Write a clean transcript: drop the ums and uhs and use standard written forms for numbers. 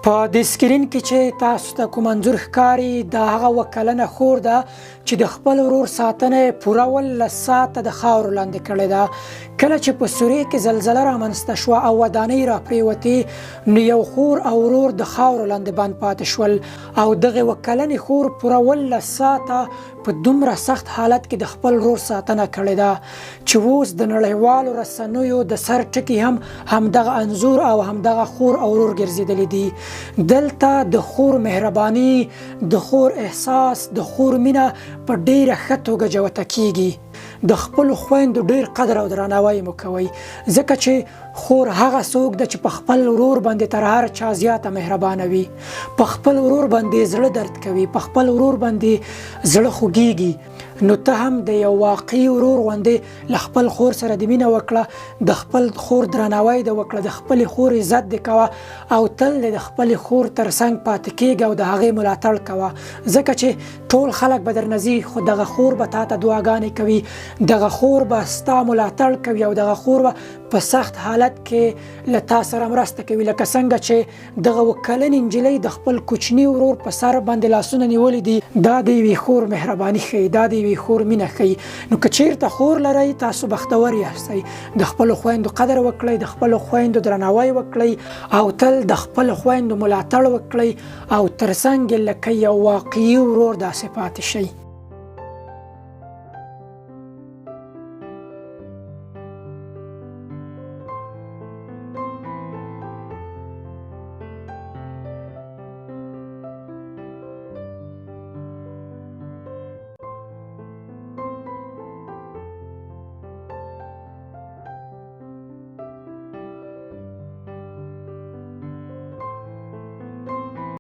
په د سکرین کې چې تاسو ته کوم انځور ښکاري دا هغه وکلنه خور ده چې د خپل ورور ساتنه پوره 18 ساعته د خاورو لاندې کړې ده. کله چې په سوریه کې زلزله رامنځته شوه او ودانۍ راپرېوتې نو یو خور او ورور د خاورو لاندې بند پاتې شول او دغه وکلنې خور پوره 18 ساعته په دومره سخت حالت کې د خپل ورور ساتنه کړې ده چې اوس د نړیوالو رسنیو د سر ټکي همدغه انځور او همدغه خور او ورور ګرځېدلی دي. دلته د خور مهرباني، د خور احساس، د خور مینه په ډیره ښه توګه جوته کیږي. د خپل خویندو ډیر قدر او درناوی مو کوئ ځکه چې خور هغه څوک ده چې په خپل ورور باندې تر هر چا زیاته مهربانه وي، په خپل ورور باندې زړه درد کوي، په خپل ورور باندې زړه خوږیږي. نو ته هم د یو واقعي ورور غوندې له خپل خور سره د مینه وکړه، د خپل خور درناوی د وکړه، د خپل خور عزت د کوه او تل د خپل خور تر څنګ پاتې کېږه او د هغې ملاتړ کوه ځکه چې ټول خلک به درنه ځي خو دغه خور به تا ته دعاګانې کوي، دغه خور به ستا ملاتړ کوي او دغه خور به په سخت حالت کې له تا سره مرسته کوي. لکه څنګه چې دغه وکلنې نجلۍ د خپل کوچني ورور په سر باندې لاسونه نیولي دي، دا د یوې خور مهرباني ښیي، دا د یوې خور مینه ښیي. نو که چیرته خور لرئ تاسو بختور یاستئ، د خپلو خویندو قدر وکړئ، د خپلو خویندو درناوی وکړئ او تل د خپلو خویندو ملاتړ وکړئ او تر څنګ لکه یو واقعي ورور داسې پاتې شئ.